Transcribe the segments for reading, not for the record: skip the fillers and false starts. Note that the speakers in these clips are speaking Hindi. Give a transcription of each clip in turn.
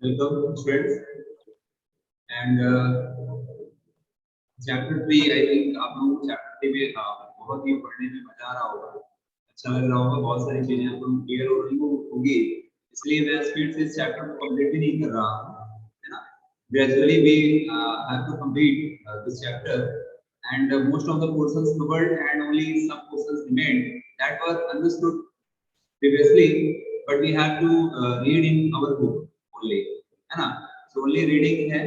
Welcome students and chapter 3 I think आप लोगों को chapter 3 में बहुत ही पढ़ने में मजा आ रहा होगा, अच्छा लग रहा होगा, बहुत सारी चीजें आप लोग क्लियर हो रही होगी, इसलिए मैं स्पीड से इस चैप्टर को कंप्लीट भी नहीं कर रहा हूँ, है ना। Gradually we have to complete this chapter and most of the portions covered and only some portions remained that were understood previously, but we have to read in our book only, है ना। So only reading है,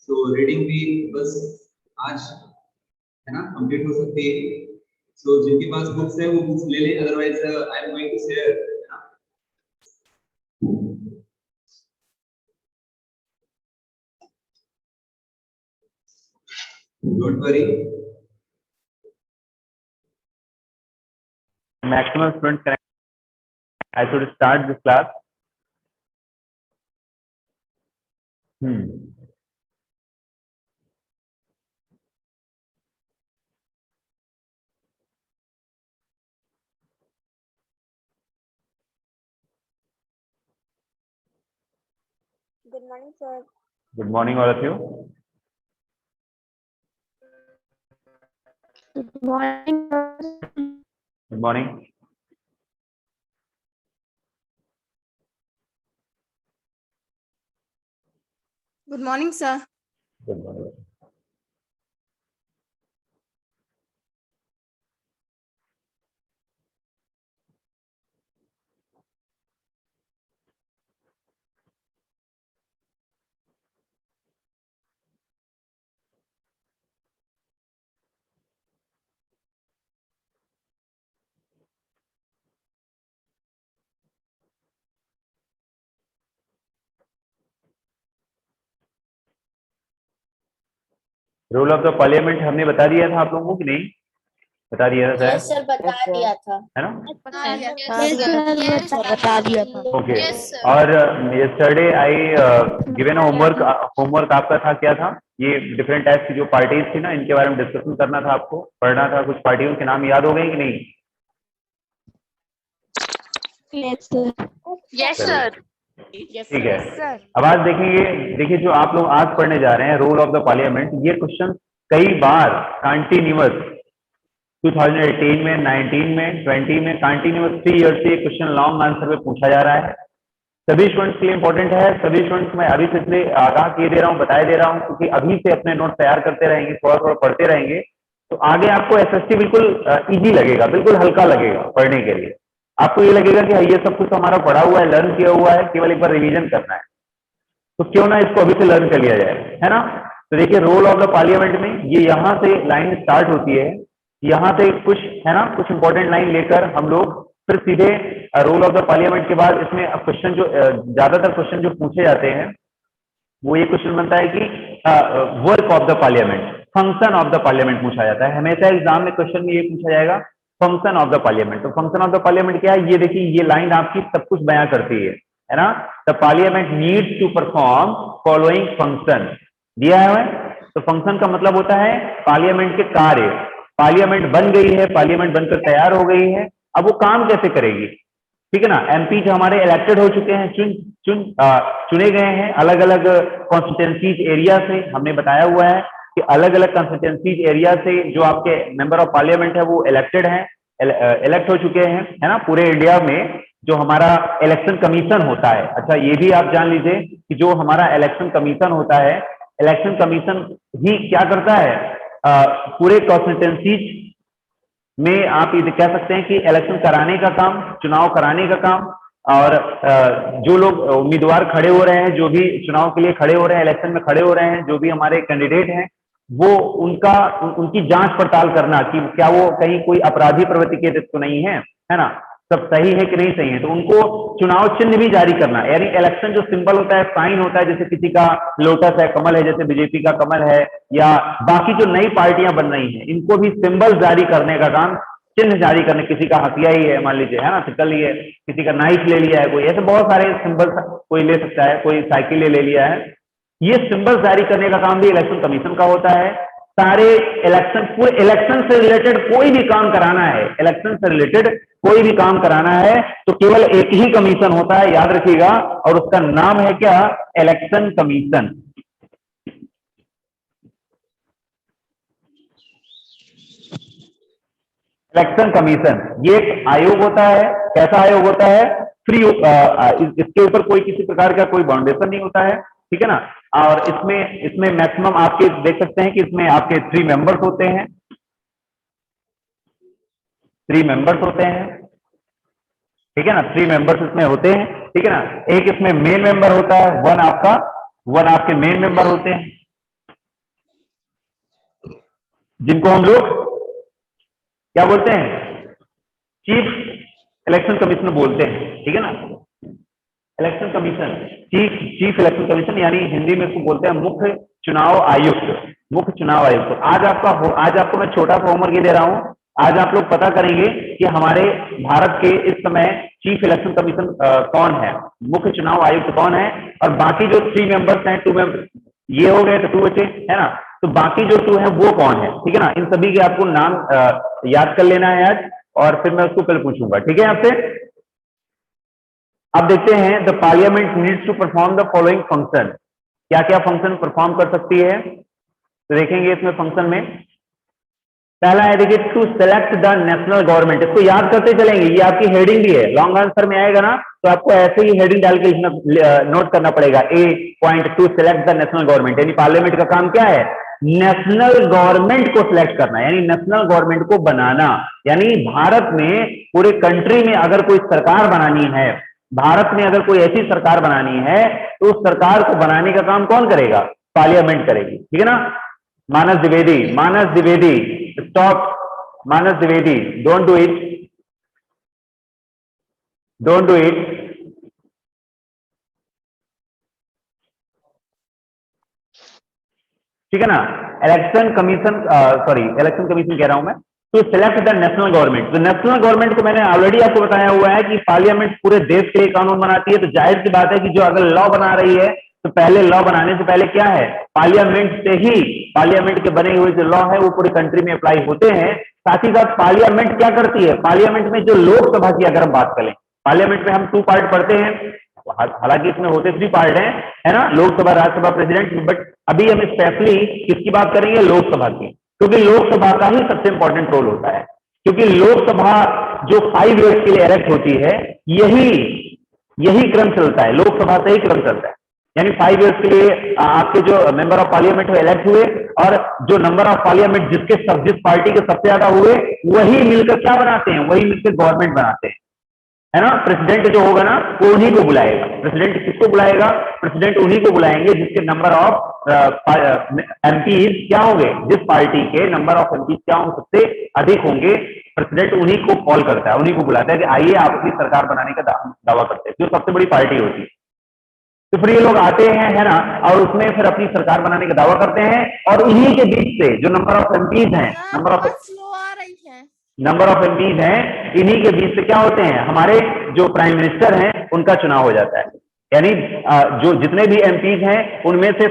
so reading भी बस आज है ना कंप्लीट हो सकती है। So जिनके पास बुक्स है वो बुक्स ले लें, otherwise I am going to share, है ना। Don't worry. Maximum students connect. I should start this class. Good morning, sir. Good morning, all of you. Good morning, sir. Good morning. Good morning, sir. Good morning. Rule of the parliament हमने बता दिया था आप लोगों को कि नहीं? बता दिया था यस सर, बता दिया था, है ना? बता दिया था। ओके। और यस्टरडे आई गिवन होमवर्क आपका था, क्या था? ये डिफरेंट टाइप्स की जो पार्टीज थी ना, इनके बारे में डिस्कशन करना था, आपको पढ़ना था। कुछ पार्टियों के नाम याद हो गए कि नहीं? Yes sir. ठीक है। अब आज देखिए जो आप लोग आज पढ़ने जा रहे हैं रूल ऑफ द पार्लियामेंट, ये क्वेश्चन कई बार कंटिन्यूअस 2018 में, 19 में, 20 में कंटिन्यूअस 3 ईयर से क्वेश्चन लॉन्ग आंसर में पूछा जा रहा है। सभी स्टूडेंट्स के लिए इंपॉर्टेंट है। सभी स्टूडेंट्स मैं अभी से इसलिए आगाह किए दे रहा हूँ, बताए दे रहा हूँ, क्योंकि अभी से अपने नोट तैयार करते रहेंगे, थोड़ा थोड़ा पढ़ते रहेंगे, तो आगे आपको एसएसटी बिल्कुल इजी लगेगा, बिल्कुल हल्का लगेगा पढ़ने के लिए। आपको ये लगेगा कि ये सब कुछ हमारा पढ़ा हुआ है, लर्न किया हुआ है, केवल एक बार रिवीजन करना है, तो क्यों ना इसको अभी से लर्न कर लिया जाए, है ना। तो देखिए रोल ऑफ द पार्लियामेंट में ये यहाँ से लाइन स्टार्ट होती है, यहाँ से कुछ है ना, कुछ इंपॉर्टेंट लाइन लेकर हम लोग फिर सीधे रोल ऑफ द पार्लियामेंट के बाद इसमें क्वेश्चन जो ज्यादातर क्वेश्चन जो पूछे जाते हैं वो ये क्वेश्चन बनता है कि work of the parliament, function of the parliament पूछा जाता है। हमेशा एग्जाम में क्वेश्चन में ये पूछा जाएगा फंक्शन ऑफ द पार्लियामेंट। तो फंक्शन ऑफ द पार्लियामेंट क्या है? ये देखिए, ये लाइन आपकी सब कुछ बयां करती है ना। The parliament needs to perform following function दिया है। तो फंक्शन का मतलब होता है पार्लियामेंट के कार्य। पार्लियामेंट बन गई है, पार्लियामेंट बनकर तैयार हो गई है, अब वो काम कैसे करेगी, ठीक है ना। एमपी जो हमारे इलेक्टेड हो चुके हैं, चुने गए हैं अलग अलग कॉन्स्टिट्यूंसीज एरिया से। हमने बताया हुआ है कि अलग अलग कॉन्स्टिट्यूंसीज एरिया से जो आपके मेंबर ऑफ पार्लियामेंट है वो इलेक्टेड हैं, इलेक्ट हो चुके हैं, है ना। पूरे इंडिया में जो हमारा इलेक्शन कमीशन होता है, अच्छा ये भी आप जान लीजिए कि जो हमारा इलेक्शन कमीशन होता है, इलेक्शन कमीशन ही क्या करता है, पूरे कॉन्स्टिट्यूंसीज में आप ये कह सकते हैं कि इलेक्शन कराने का काम, चुनाव कराने का काम, और जो लोग उम्मीदवार खड़े हो रहे हैं, जो भी चुनाव के लिए खड़े हो रहे हैं, इलेक्शन में खड़े हो रहे हैं, जो भी हमारे कैंडिडेट हैं, वो उनकी जांच पड़ताल करना कि क्या वो कहीं कोई अपराधी प्रवृत्ति के तो नहीं है ना, सब सही है कि नहीं सही है। तो उनको चुनाव चिन्ह भी जारी करना, यानी इलेक्शन जो सिंबल होता है, साइन होता है, जैसे किसी का लोटस है, कमल है, जैसे बीजेपी का कमल है, या बाकी जो नई पार्टियां बन रही हैं, इनको भी सिंबल जारी करने का काम, चिन्ह जारी करने। किसी का हथिया ही है मान लीजिए, है ना, सिकल ही है, किसी का नाइफ ले लिया है कोई, ऐसे बहुत सारे सिंबल कोई ले सकता है, कोई साइकिल ले लिया है, ये सिंबल जारी करने का काम भी इलेक्शन कमीशन का होता है। सारे इलेक्शन, पूरे इलेक्शन से रिलेटेड कोई भी काम कराना है, इलेक्शन से रिलेटेड कोई भी काम कराना है तो केवल एक ही कमीशन होता है, याद रखिएगा, और उसका नाम है क्या? Election commission. इलेक्शन कमीशन ये एक आयोग होता है। कैसा आयोग होता है? फ्री, इसके ऊपर कोई किसी प्रकार का कोई बाउंडेशन नहीं होता है, ठीक है ना। और इसमें मैक्सिमम आपके देख सकते हैं कि इसमें आपके 3 मेंबर्स होते हैं, 3 मेंबर्स होते हैं, ठीक है ना। 3 मेंबर्स इसमें होते हैं, ठीक है ना। एक इसमें मेन मेंबर होता है, वन आपके मेन मेंबर होते हैं, जिनको हम लोग क्या बोलते हैं? चीफ इलेक्शन कमिश्नर बोलते हैं, ठीक है ना। Election commission, chief election commission, यानी हिंदी में इसको बोलते हैं मुख्य चुनाव आयुक्त, मुख्य चुनाव आयुक्त। आज आपको मैं छोटा सा होमवर्क ये दे रहा हूं। आज आप लोग पता करेंगे कि हमारे भारत के इस समय चीफ इलेक्शन कमीशन कौन है, मुख्य चुनाव आयुक्त कौन है, और बाकी जो 3 मेंबर्स हैं, 2 मेंबर ये हो गए तो 2 बचे, है ना। तो बाकी जो 2 हैं वो कौन है, ठीक है ना। इन सभी के आपको नाम याद कर लेना है आज, और फिर मैं उसको कल पूछूंगा, ठीक है आपसे। अब देखते हैं, the parliament needs to perform the following function. क्या क्या फंक्शन परफॉर्म कर सकती है तो देखेंगे इसमें फंक्शन में। पहला है देखिए, to select the national government. इसको याद करते चलेंगे, ये आपकी हेडिंग भी है, लॉन्ग आंसर में आएगा ना तो आपको ऐसे ही हेडिंग डाल के नोट करना पड़ेगा। A point, to select the national government, यानी पार्लियामेंट का काम क्या है? नेशनल गवर्नमेंट को सिलेक्ट करना, यानी नेशनल गवर्नमेंट को बनाना। यानी भारत में, पूरे कंट्री में अगर कोई सरकार बनानी है, भारत में अगर कोई ऐसी सरकार बनानी है तो उस सरकार को बनाने का काम कौन करेगा? पार्लियामेंट करेगी, ठीक है ना। Manas Dwivedi, stop. Manas Dwivedi, don't do it, don't do it. ठीक है ना। इलेक्शन कमीशन कह रहा हूं मैं, to select the national government. तो नेशनल गवर्नमेंट को मैंने ऑलरेडी आपको बताया हुआ है कि पार्लियामेंट पूरे देश के लिए कानून बनाती है। तो जाहिर सी बात है कि जो अगर लॉ बना रही है तो पहले लॉ बनाने से पहले क्या है? पार्लियामेंट से ही, पार्लियामेंट के बने हुए जो लॉ है वो पूरी कंट्री में अप्लाई होते हैं। साथ ही साथ पार्लियामेंट क्या करती है? पार्लियामेंट में जो लोकसभा की अगर हम बात करें, पार्लियामेंट में हम 2 पार्ट पढ़ते हैं, हालांकि इसमें होते 3 पार्ट हैं, है ना, लोकसभा, राज्यसभा, प्रेसिडेंट। बट अभी हम स्पेशली किसकी बात करेंगे? लोकसभा की, क्योंकि लोकसभा का ही सबसे इंपॉर्टेंट रोल होता है। क्योंकि लोकसभा जो 5 ईयर्स के लिए इलेक्ट होती है, यही क्रम चलता है, लोकसभा से ही क्रम चलता है। यानी 5 ईयर्स के लिए आपके जो मेंबर ऑफ पार्लियामेंट वो इलेक्ट हुए, और जो नंबर ऑफ पार्लियामेंट जिस पार्टी के सबसे ज्यादा हुए, वही मिलकर क्या बनाते हैं? वही मिलकर गवर्नमेंट बनाते हैं, है ना। प्रेसिडेंट जो होगा ना वो उन्हीं को बुलाएगा। प्रेसिडेंट किसको बुलाएगा? प्रेसिडेंट उन्हीं को बुलाएंगे जिसके नंबर ऑफ एमपीज क्या होंगे, जिस पार्टी के नंबर ऑफ एमपीज क्या होंगे, सबसे अधिक होंगे। प्रेसिडेंट उन्हीं को कॉल करता है, उन्हीं को बुलाता है कि आइए आप अपनी सरकार बनाने का दावा करते हैं, जो सबसे बड़ी पार्टी होती है। तो फिर ये लोग आते हैं, है ना, और उसमें फिर अपनी सरकार बनाने का दावा करते हैं। और उन्हीं के बीच से जो नंबर ऑफ एमपीज हैं, नंबर ऑफ एमपीज हैं, इन्हीं के बीच से क्या होते हैं? हमारे जो प्राइम मिनिस्टर हैं उनका चुनाव हो जाता है। यानी जो जितने भी एमपीज हैं उनमें से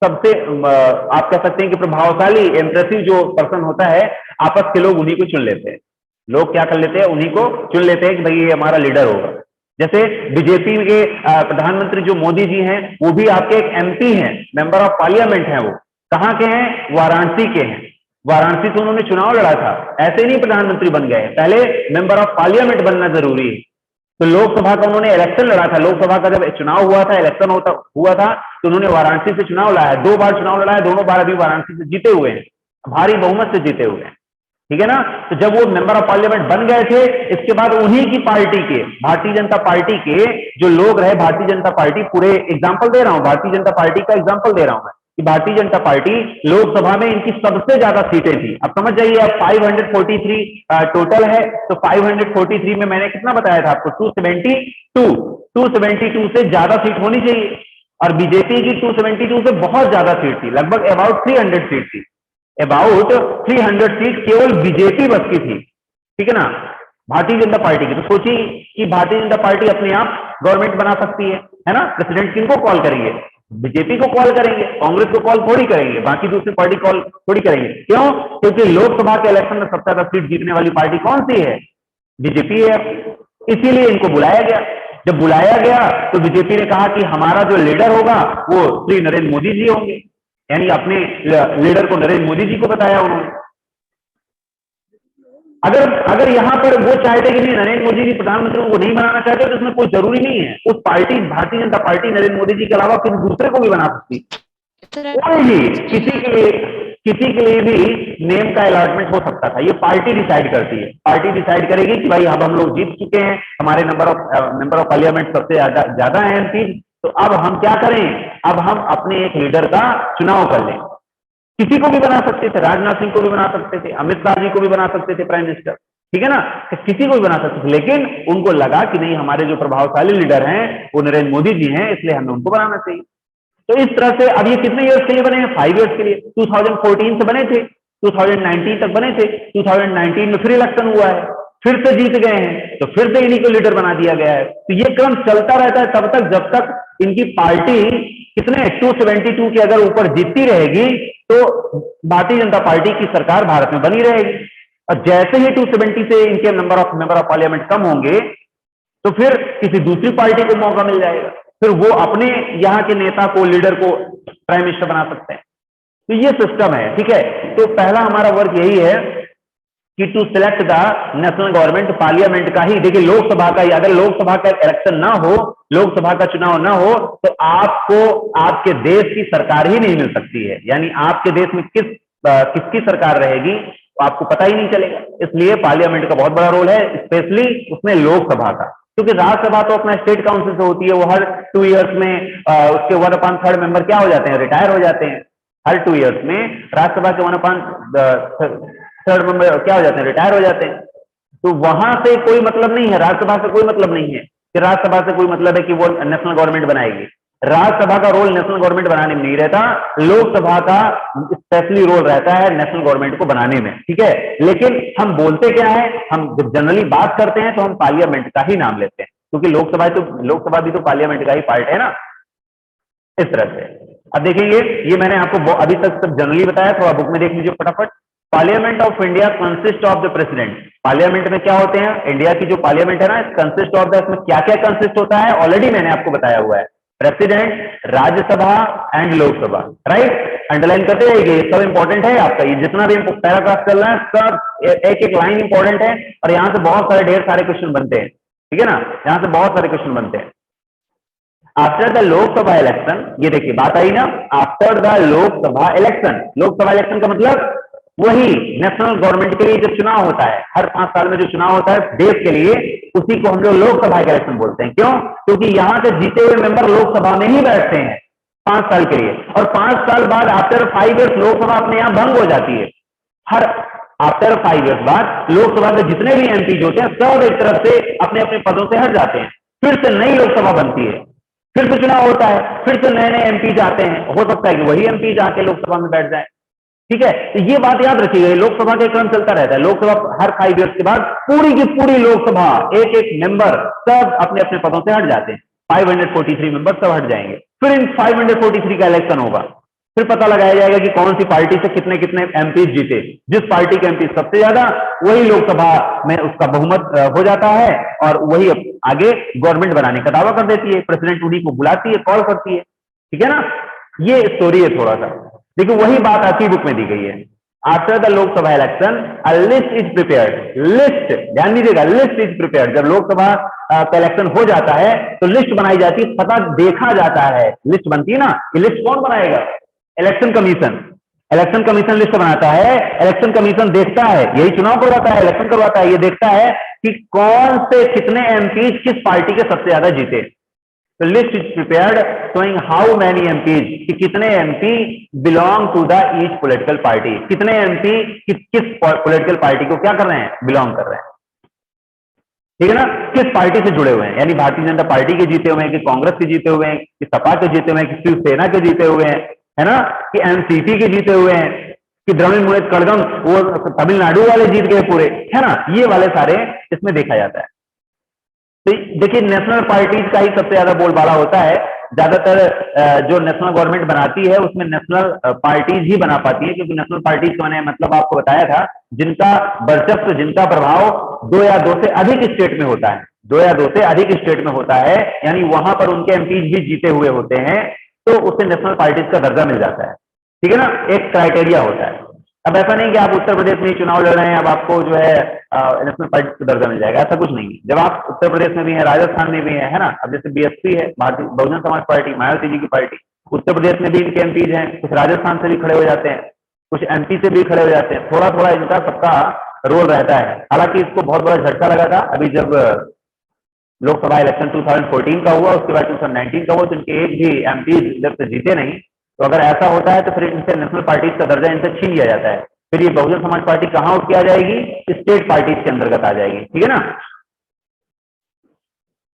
सबसे आप कह सकते हैं कि प्रभावशाली, इम्प्रेसिव जो पर्सन होता है, आपस के लोग उन्हीं को चुन लेते हैं। लोग क्या कर लेते हैं? उन्हीं को चुन लेते हैं कि भाई ये हमारा लीडर होगा। जैसे बीजेपी के प्रधानमंत्री जो मोदी जी हैं, वो भी आपके एक एमपी हैं, मेंबर ऑफ पार्लियामेंट हैं। वो कहाँ के हैं? वाराणसी के हैं। वाराणसी से उन्होंने चुनाव लड़ा था, ऐसे नहीं प्रधानमंत्री बन गए, पहले मेंबर ऑफ पार्लियामेंट बनना जरूरी है। तो लोकसभा का उन्होंने इलेक्शन लड़ा था, लोकसभा का जब चुनाव हुआ था, इलेक्शन हुआ था, तो उन्होंने वाराणसी से चुनाव लड़ा है। 2 बार चुनाव लड़ा है, दोनों बार अभी वाराणसी से जीते हुए हैं, भारी बहुमत से जीते हुए हैं, ठीक है ना। तो जब वो मेंबर ऑफ पार्लियामेंट बन गए थे, इसके बाद उन्हीं की पार्टी के, भारतीय जनता पार्टी के जो लोग रहे, भारतीय जनता पार्टी, पूरे एग्जाम्पल दे रहा हूं, भारतीय जनता पार्टी का एग्जाम्पल दे रहा हूं मैं, कि भारतीय जनता पार्टी लोकसभा में इनकी सबसे ज्यादा सीटें थी। अब समझ जाइए, अब 543 टोटल है, तो 543 में मैंने कितना बताया था आपको? 272 से ज्यादा सीट होनी चाहिए। और बीजेपी की 272 से बहुत ज्यादा सीट थी, लगभग अबाउट 300 सीट थी, अबाउट 300 सीट केवल बीजेपी बस की थी, ठीक है ना, भारतीय जनता पार्टी की। तो सोचिए कि भारतीय जनता पार्टी अपने आप गवर्नमेंट बना सकती है ना। प्रेसिडेंट किनको कॉल करेंगे? बीजेपी को कॉल करेंगे, कांग्रेस को कॉल थोड़ी करेंगे, बाकी दूसरी पार्टी कॉल थोड़ी करेंगे। क्यों? क्योंकि लोकसभा के इलेक्शन में सबसे ज्यादा सीट जीतने वाली पार्टी कौन सी है? बीजेपी है। इसीलिए इनको बुलाया गया। जब बुलाया गया तो बीजेपी ने कहा कि हमारा जो लीडर होगा वो श्री नरेंद्र मोदी जी होंगे, यानी अपने लीडर को नरेंद्र मोदी जी को बताया उन्होंने। अगर यहां पर वो चाहते कि नहीं, नरेंद्र मोदी जी प्रधानमंत्री को नहीं बनाना चाहते, तो उसमें कोई जरूरी नहीं है। उस पार्टी, भारतीय जनता पार्टी, नरेंद्र मोदी जी के अलावा किसी दूसरे को भी बना सकती, कोई भी किसी के लिए भी नेम का अलॉटमेंट हो सकता था। ये पार्टी डिसाइड करती है। पार्टी डिसाइड करेगी कि भाई अब हम लोग जीत चुके हैं, हमारे मेंबर ऑफ पार्लियामेंट सबसे ज्यादा है एमपी, तो अब हम क्या करें, अब हम अपने एक लीडर का चुनाव कर लें। किसी को भी बना सकते थे, राजनाथ सिंह को भी बना सकते थे, अमित शाह जी को भी बना सकते थे प्राइम मिनिस्टर, ठीक है ना, किसी को भी बना सकते थे। लेकिन उनको लगा कि नहीं, हमारे जो प्रभावशाली लीडर हैं वो नरेंद्र मोदी जी हैं, इसलिए हमें उनको बनाना चाहिए। तो इस तरह से अब ये कितने ईयर्स के लिए बने हैं? 5 ईयर्स के लिए। 2014 से बने थे, 2019 तक बने थे। 2019 में फिर इलेक्शन हुआ है, फिर से जीत गए हैं, तो फिर से इन्हीं को लीडर बना दिया गया है। तो ये क्रम चलता रहता है तब तक जब तक इनकी पार्टी कितने 272 के अगर ऊपर जीतती रहेगी तो भारतीय जनता पार्टी की सरकार भारत में बनी रहेगी। और जैसे ही 270 से इनके मेंबर ऑफ पार्लियामेंट कम होंगे तो फिर किसी दूसरी पार्टी को मौका मिल जाएगा, फिर वो अपने यहाँ के नेता को, लीडर को प्राइम मिनिस्टर बना सकते हैं। तो ये सिस्टम है, ठीक है। तो पहला हमारा वर्क यही है कि to select the national government, parliament का ही। देखिए लोकसभा का ही, अगर लोकसभा का इलेक्शन ना हो, लोकसभा का चुनाव ना हो, तो आपको आपके देश की सरकार ही नहीं मिल सकती है। यानी आपके देश में किसकी सरकार रहेगी आपको पता ही नहीं चलेगा। इसलिए पार्लियामेंट का बहुत बड़ा रोल है, स्पेशली उसमें लोकसभा का, क्योंकि राज्यसभा तो अपना स्टेट काउंसिल से होती है, वो हर 2 ईयर्स में उसके 1/3 मेंबर क्या हो जाते हैं, रिटायर हो जाते हैं। हर 2 ईयर्स में राज्यसभा के 1/3 मेंबर क्या हो जाते हैं, रिटायर हो जाते हैं। तो वहां से कोई मतलब नहीं है, राज्यसभा से कोई मतलब नहीं है कि राज्यसभा से कोई मतलब है कि वो नेशनल गवर्नमेंट बनाएगी। राज्यसभा का रोल नेशनल गवर्नमेंट बनाने में नहीं रहता, लोकसभा का स्पेशली रोल रहता है नेशनल गवर्नमेंट को बनाने में, ठीक है। लेकिन हम बोलते क्या है, हम जब जनरली बात करते हैं तो हम पार्लियामेंट का ही नाम लेते हैं, क्योंकि लोकसभा भी तो पार्लियामेंट का ही पार्ट है ना, इस तरह से। अब देखेंगे, ये मैंने आपको अभी तक सब जनरली बताया, थोड़ा बुक में देख लीजिए फटाफट। Parliament of India consist of the president. Parliament में क्या होते हैं, इंडिया की जो पार्लियामेंट है ना, कंसिस्ट ऑफ द, इसमें क्या क्या कंसिस्ट होता है ऑलरेडी मैंने आपको बताया हुआ है। President, Rajya Sabha and Lok Sabha, right. Underline करते रहिए, ये सब इंपॉर्टेंट है आपका। ये जितना भी पैराग्राफ चल रहा है सब एक एक लाइन इंपॉर्टेंट है, और यहां से बहुत सारे ढेर सारे क्वेश्चन बनते हैं, ठीक है ना, यहां से बहुत सारे क्वेश्चन बनते हैं। आफ्टर द लोकसभा इलेक्शन, ये देखिए बात आई ना, after the Lok Sabha election. Lok Sabha election का मतलब वही नेशनल गवर्नमेंट के लिए जो चुनाव होता है, हर 5 साल में जो चुनाव होता है देश के लिए, उसी को हम लोग लोकसभा का इलेक्शन बोलते हैं। क्यों? क्योंकि यहां से जीते हुए मेंबर लोकसभा में ही बैठते हैं 5 साल के लिए, और 5 साल बाद आफ्टर 5 ईयर्स लोकसभा अपने यहां भंग हो जाती है। हर आफ्टर 5 ईयर्स बाद लोकसभा के जितने भी एमपी होते हैं सब एक तरफ से अपने अपने पदों से हट जाते हैं, फिर से नई लोकसभा बनती है, फिर से चुनाव होता है, फिर से नए नए एमपी आते हैं। हो सकता है कि वही एमपी आके लोकसभा में बैठ जाए, ठीक है। तो ये बात याद रखिएगा, लोकसभा का क्रम चलता रहता है। लोकसभा हर 5 ईयर्स के बाद पूरी की पूरी लोकसभा, एक एक मेंबर सब अपने अपने पदों से हट जाते हैं। 543 मेंबर सब हट जाएंगे, फिर इन 543 का इलेक्शन होगा, फिर पता लगाया जाएगा कि कौन सी पार्टी से कितने कितने एमपी जीते। जिस पार्टी के एमपी सबसे ज्यादा, वही लोकसभा में उसका बहुमत हो जाता है, और वही आगे गवर्नमेंट बनाने का दावा कर देती है। प्रेसिडेंट उन्हीं को बुलाती है, कॉल करती है, ठीक है ना। ये स्टोरी है थोड़ा सा। देखिए वही बात आपकी बुक में दी गई है। After the Lok Sabha election a list is prepared. List, ध्यान दीजिएगा, लिस्ट इज प्रिपेयर्ड। जब लोकसभा का इलेक्शन हो जाता है तो लिस्ट बनाई जाती है, पता देखा जाता है, लिस्ट बनती है ना। ये लिस्ट कौन बनाएगा? Election commission. Election commission list बनाता है, इलेक्शन कमीशन देखता है, यही चुनाव करवाता है, इलेक्शन करवाता है, ये देखता है कि कौन से कितने एमपी किस पार्टी के सबसे ज्यादा जीते। तो list is prepared showing how many MPs, कि कितने MP belong to the each political party, कितने एमपी किस पॉलिटिकल पार्टी को क्या कर रहे हैं, बिलोंग कर रहे हैं, ठीक है ना, किस पार्टी से जुड़े हुए हैं। यानी भारतीय जनता पार्टी के जीते हुए हैं, कि कांग्रेस के जीते हुए हैं, कि सपा के जीते हुए हैं, कि शिवसेना के जीते हुए हैं, है ना, कि एनसीपी के जीते हुए हैं, कि द्रविड़ मुनेत्र कड़गम वो तमिलनाडु वाले जीत गए पूरे, है ना। ये वाले सारे इसमें देखा जाता है। तो देखिए नेशनल पार्टीज का ही सबसे ज्यादा बोलबाला होता है, ज्यादातर जो नेशनल गवर्नमेंट बनाती है उसमें नेशनल पार्टीज ही बना पाती है, क्योंकि नेशनल पार्टीज का मैंने मतलब आपको बताया था, जिनका वर्चस्व, जिनका प्रभाव 2 या 2 से अधिक स्टेट में होता है, 2 या 2 से अधिक स्टेट में होता है, यानी वहां पर उनके एमपीज भी जीते हुए होते हैं, तो उसे नेशनल पार्टीज का दर्जा मिल जाता है। ठीक है ना, एक क्राइटेरिया होता है। अब ऐसा नहीं कि आप उत्तर प्रदेश में चुनाव लड़ रहे हैं, अब आपको जो है नेशनल पार्टी का दर्जा मिल जाएगा, ऐसा कुछ नहीं है। जब आप उत्तर प्रदेश में भी है, राजस्थान में भी है ना, अब जैसे बीएसपी है, भारतीय बहुजन समाज पार्टी, मायावती जी की पार्टी, उत्तर प्रदेश में भी इनके एमपीज हैं, कुछ राजस्थान से भी खड़े हो जाते हैं, कुछ एमपी से भी खड़े हो जाते हैं, थोड़ा थोड़ा इनका सबका रोल रहता है। हालांकि इसको बहुत बड़ा झटका लगा था अभी जब लोकसभा इलेक्शन 2014 का हुआ, उसके बाद 2019 का हुआ, तो इनके एक भी एमपी जब से जीते नहीं। तो अगर ऐसा होता है तो फिर इनसे नेशनल पार्टीज का दर्जा इनसे छीन लिया जाता है, फिर ये बहुजन समाज पार्टी कहां उठ के आ जाएगी, स्टेट पार्टीज के अंतर्गत आ जाएगी। ठीक है ना।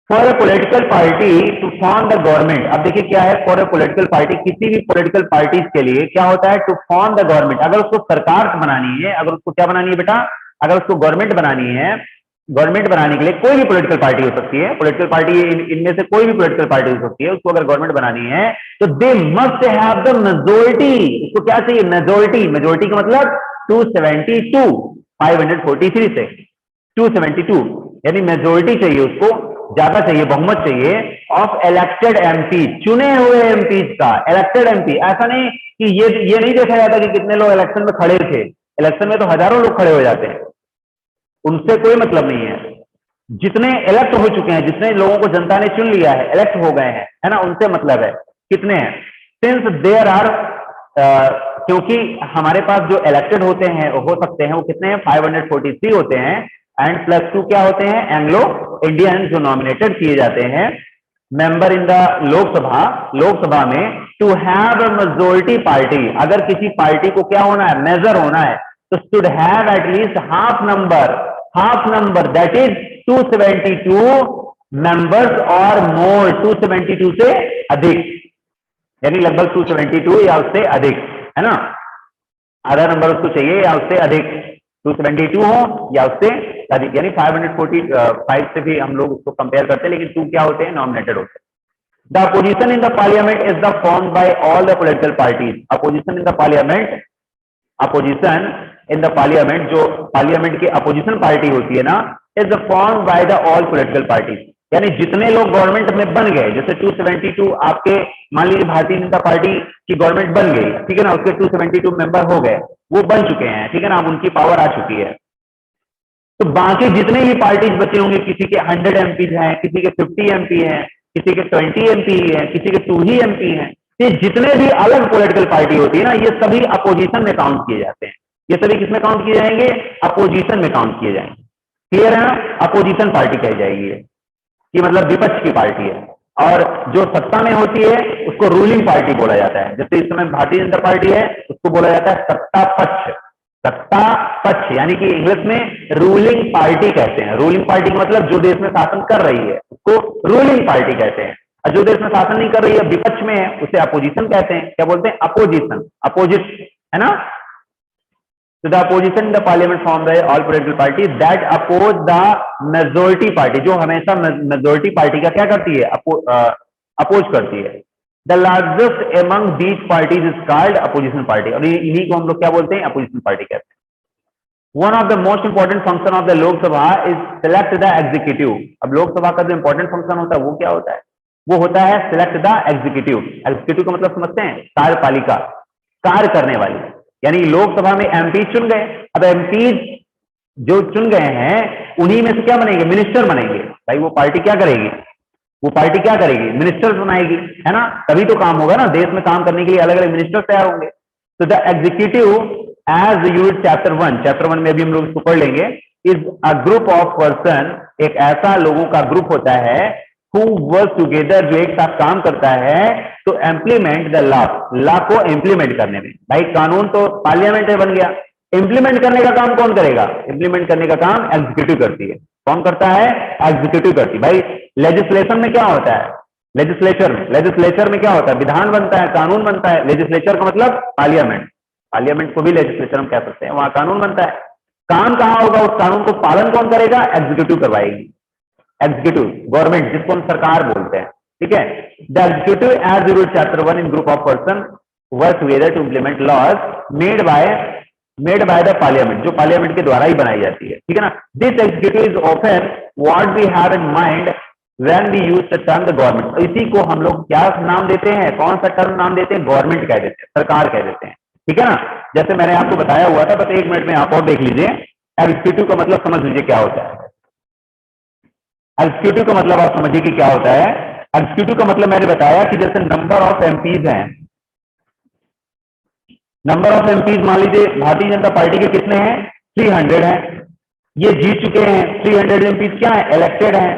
For a political party to form the government, अब देखिए क्या है फॉर ए पॉलिटिकल पार्टी, किसी भी पॉलिटिकल पार्टीज के लिए क्या होता है, टू फॉर्म द गवर्नमेंट, अगर उसको सरकार बनानी है, अगर उसको क्या बनानी है बेटा, अगर उसको गवर्नमेंट बनानी है, गवर्नमेंट बनाने के लिए कोई भी पॉलिटिकल पार्टी हो सकती है, पॉलिटिकल पार्टी इनमें से कोई भी पॉलिटिकल पार्टी हो सकती है, उसको अगर गवर्नमेंट बनानी है तो they must have the majority, उसको क्या चाहिए, मेजोरिटी, मेजोरिटी का मतलब 272, 543 से 272, यानी मेजोरिटी चाहिए, उसको ज्यादा चाहिए, बहुमत चाहिए, ऑफ इलेक्टेड एमपी, चुने हुए एमपीज का, इलेक्टेड एमपी। ऐसा नहीं कि ये नहीं देखा जाता कि कितने लोग इलेक्शन में खड़े थे, इलेक्शन में तो हजारों लोग खड़े हो जाते हैं, उनसे कोई मतलब नहीं है, जितने इलेक्ट हो चुके हैं, जितने लोगों को जनता ने चुन लिया है, इलेक्ट हो गए हैं, है ना, उनसे मतलब है कितने हैं। सिंस देयर आर, क्योंकि हमारे पास जो इलेक्टेड होते हैं हो सकते हैं वो कितने हैं, 543 होते हैं, एंड +2 क्या होते हैं, एंग्लो इंडियन, जो नॉमिनेटेड किए जाते हैं member in the Lok Sabha, Lok Sabha में, to have a majority party, अगर किसी पार्टी को क्या होना है, मेजर होना है, तो should have at least half number that is 272 members और मोर, 272 से अधिक, यानी लगभग 272 या उससे अधिक, है ना, आधा नंबर उसको चाहिए या उससे अधिक, 272 हो या उससे अधिक, यानी 545 से भी हम लोग उसको कंपेयर करते हैं, लेकिन 2 क्या होते हैं, नॉमिनेटेड होते हैं। The opposition in the parliament is the formed by all the political parties, opposition in the parliament, opposition in the parliament, जो पार्लियामेंट की अपोजिशन पार्टी होती है ना, is formed by the all political parties, यानी जितने लोग गवर्नमेंट में बन गए, जैसे 272 आपके मान लीजिए भारतीय जनता पार्टी की गवर्नमेंट बन गई, ठीक है ना, उसके 272 मेंबर हो गए, वो बन चुके हैं, ठीक है ना, अब उनकी पावर आ चुकी है, तो बाकी जितने भी पार्टीज बचे होंगे, किसी के 100 एमपी हैं, किसी के 50 एमपी हैं, किसी के 20 एमपी हैं, किसी के 2 ही एमपी हैं, ये जितने भी अलग पॉलिटिकल पार्टी होती है ना, ये सभी अपोजिशन में काउंट किए जाते हैं, ये सभी किसमें काउंट किए जाएंगे, अपोजिशन में काउंट किए जाएंगे। क्लियर है ना, अपोजिशन पार्टी कही जाएगी ये मतलब विपक्ष की पार्टी है, और जो सत्ता में होती है उसको रूलिंग पार्टी बोला जाता है। जैसे इस समय भारतीय जनता पार्टी है, उसको बोला जाता है सत्ता पक्ष, सत्ता पक्ष, यानी कि इंग्लिश में रूलिंग पार्टी कहते हैं। रूलिंग पार्टी का मतलब जो देश में शासन कर रही है उसको रूलिंग पार्टी कहते हैं, और जो देश में शासन नहीं कर रही है, विपक्ष में है, उसे अपोजिशन कहते हैं। क्या बोलते हैं, अपोजिशन, अपोजिट, है ना। So the opposition in the parliament formed by all political parties that oppose the majority party, जो हमेशा majority party का क्या करती है, अपोज करती है। The largest among these parties is called opposition party, और इन्हीं को हम लोग क्या बोलते हैं, opposition party कहते हैं। One of the most important function of the Lok Sabha is select the executive। अब लोकसभा का जो important function होता है वो क्या होता है, वो होता है select the executive। executive का मतलब समझते हैं, कार्यपालिका, कार्य करने वाली, यानी लोकसभा में एमपी चुन गए, अब एमपी जो चुन गए हैं उन्हीं में से क्या बनेंगे, मिनिस्टर बनेंगे। भाई वो पार्टी क्या करेगी, वो पार्टी क्या करेगी, मिनिस्टर बनाएगी, है ना, तभी तो काम होगा ना, देश में काम करने के लिए अलग अलग मिनिस्टर तैयार होंगे। तो the executive as use chapter 1 में भी हम लोग इसको पढ़ लेंगे, is a group of person, एक ऐसा लोगों का ग्रुप होता है, who work together, जो एक साथ काम करता है, तो इम्प्लीमेंट द लॉ को इम्प्लीमेंट करने में। भाई कानून तो पार्लियामेंट में बन गया, इम्प्लीमेंट करने का काम कौन करेगा, इम्प्लीमेंट करने का काम एग्जीक्यूटिव करती है। कौन करता है, एग्जीक्यूटिव करती है। भाई लेजिस्लेशन में क्या होता है, लेजिस्लेचर में क्या होता है, विधान बनता है, कानून बनता है। लेजिस्लेचर का मतलब पार्लियामेंट, पार्लियामेंट को भी लेजिस्लेचर हम कह सकते हैं, वहां कानून बनता है। काम कहां होगा, उस कानून को पालन कौन करेगा, एग्जीक्यूटिव करवाएगी। एग्जीक्यूटिव गवर्नमेंट, जिसको हम सरकार बोलते हैं, ठीक है। The executive as rule chapter 1 in group of person work together to implement laws made by the parliament, जो पार्लियामेंट के द्वारा ही बनाई जाती है, ठीक है ना। This executive is often what we have in mind when we use the term the government. इसी को हम लोग क्या नाम देते हैं, कौन सा टर्म नाम देते हैं, गवर्नमेंट कह देते हैं, सरकार कह देते हैं, ठीक है ना। जैसे मैंने आपको बताया हुआ था, बस 1 मिनट में आप और देख लीजिए। एग्जीक्यूटिव का मतलब समझ लीजिए क्या होता है। एग्जीक्यूटिव का मतलब आप समझिए कि क्या होता है। एग्जीक्यूटिव का मतलब मैंने बताया कि जैसे नंबर ऑफ एमपीज हैं, नंबर ऑफ एमपीज मान लीजिए भारतीय जनता पार्टी के कितने हैं, 300 हैं, ये जीत चुके हैं। 300 एमपीज क्या है, इलेक्टेड हैं,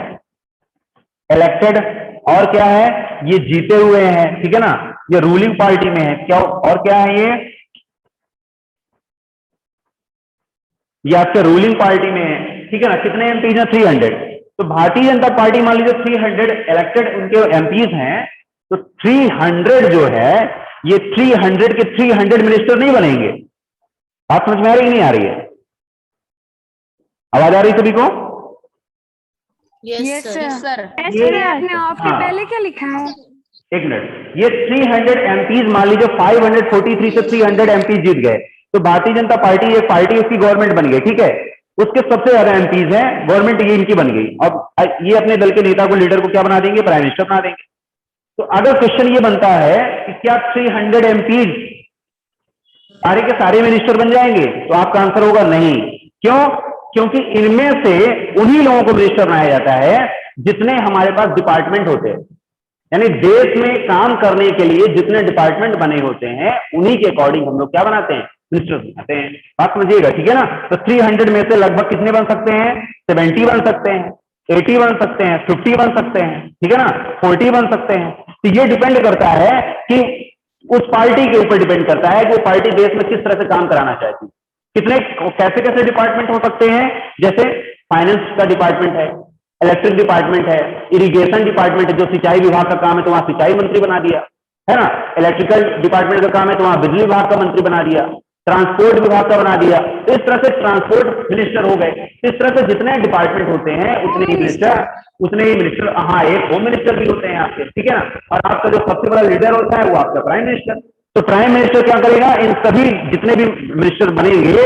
इलेक्टेड, और क्या है, ये जीते हुए हैं, ठीक है ना, ये रूलिंग पार्टी में है क्या, और क्या है, ये आपके रूलिंग पार्टी में है, ठीक है ना। कितने एमपीज हैं, 300। तो भारतीय जनता पार्टी मान लीजिए 300 इलेक्टेड उनके एमपीज हैं, तो 300 जो है, ये 300 के 300 मिनिस्टर नहीं बनेंगे। बात समझ में आ रही नहीं आ रही है, आवाज आ रही सभी को? Yes, sir. आपने आपके हाँ। पहले क्या लिखा है? 1 मिनट, ये 300 एमपीज मान लीजिए 543 से 300 एमपीज जीत गए, तो भारतीय जनता पार्टी एक पार्टी, उसकी गवर्नमेंट बन गई, ठीक है। उसके सबसे ज्यादा एमपीज हैं, गवर्नमेंट ये इनकी बन गई। अब ये अपने दल के नेता को, लीडर को क्या बना देंगे, प्राइम मिनिस्टर बना देंगे। तो अगर क्वेश्चन ये बनता है कि क्या 300 एमपीज सारे के सारे मिनिस्टर बन जाएंगे, तो आपका आंसर होगा नहीं। क्यों? क्योंकि इनमें से उन्हीं लोगों को मिनिस्टर बनाया जाता है जितने हमारे पास डिपार्टमेंट होते हैं, यानी देश में काम करने के लिए जितने डिपार्टमेंट बने होते हैं, उन्हीं के अकॉर्डिंग हम लोग क्या बनाते हैं, मिनिस्टर बनाते हैं। बात समझिएगा, ठीक है ना। तो 300 में से लगभग कितने बन सकते हैं, 70 बन सकते हैं, 80 बन सकते हैं, 50 बन सकते हैं, ठीक है ना, 40 बन सकते हैं। तो ये डिपेंड करता है कि उस पार्टी के ऊपर डिपेंड करता है कि वो पार्टी देश में किस तरह से काम कराना चाहती है। कितने कैसे कैसे डिपार्टमेंट हो सकते हैं, जैसे फाइनेंस का डिपार्टमेंट है, इलेक्ट्रिक डिपार्टमेंट है, इरिगेशन डिपार्टमेंट है, जो सिंचाई विभाग का काम है तो वहां सिंचाई मंत्री बना दिया, है ना। इलेक्ट्रिकल डिपार्टमेंट का काम है तो वहां बिजली विभाग का मंत्री बना दिया, ट्रांसपोर्ट विभाग का बना दिया। तो इस तरह से ट्रांसपोर्ट मिनिस्टर हो गए। इस तरह से जितने डिपार्टमेंट होते हैं उतने ही मिनिस्टर, हाँ, एक होम मिनिस्टर भी होते हैं आपके, ठीक है ना। और आपका जो सबसे बड़ा लीडर होता है वो आपका प्राइम मिनिस्टर। तो प्राइम मिनिस्टर क्या करेगा, इन सभी जितने भी मिनिस्टर बनेंगे,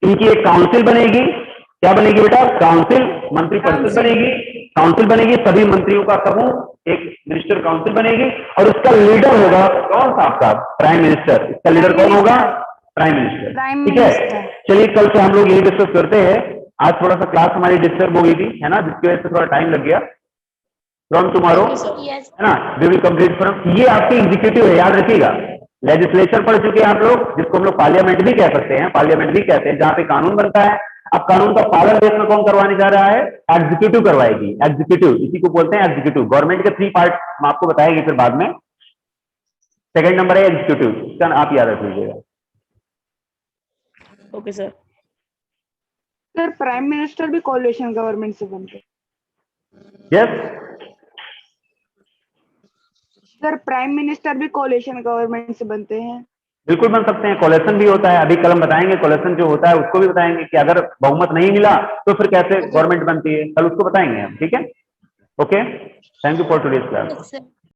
इनकी एक काउंसिल बनेगी। क्या बनेगी बेटा, काउंसिल, मंत्री परिषद बनेगी, काउंसिल बनेगी, सभी मंत्रियों का समूह, एक मिनिस्टर काउंसिल बनेगी, और उसका लीडर होगा कौन सा, आपका प्राइम मिनिस्टर। इसका लीडर कौन होगा, प्राइम मिनिस्टर, ठीक है। चलिए कल से हम लोग यही डिस्कस करते हैं। आज थोड़ा सा क्लास हमारी डिस्टर्ब हो गई थी, है ना, जिसकी वजह से थोड़ा टाइम लग गया। फ्रॉम टुमारो, है ना, वी विल कंप्लीट फ्रॉम। ये आपकी एग्जीक्यूटिव है, याद रखिएगा। लेजिस्लेचर पढ़ चुके हैं आप लोग, जिसको हम लोग पार्लियामेंट भी कह सकते हैं, पार्लियामेंट भी कहते हैं, जहां पे कानून बनता है। अब कानून का पालन देश में कौन करवाने जा रहा है, एग्जीक्यूटिव करवाएगी। एग्जीक्यूटिव, इसी को बोलते हैं एग्जीक्यूटिव। गवर्नमेंट के 3 पार्ट हम आपको बताएंगे फिर बाद में। सेकंड नंबर है एग्जीक्यूटिव, इसका आप याद रख लीजिएगा। Okay, sir. Sir prime minister भी कोalition गवर्नमेंट से बनते हैं। यस सर प्राइम मिनिस्टर भी कोalition गवर्नमेंट से बनते हैं। बिल्कुल बन सकते हैं। कोलेशन भी होता है, अभी कल हम बताएंगे। कोलेशन जो होता है उसको भी बताएंगे कि अगर बहुमत नहीं मिला तो फिर कैसे गवर्नमेंट बनती है, कल उसको बताएंगे हम, ठीक है। Okay, thank you for today's class.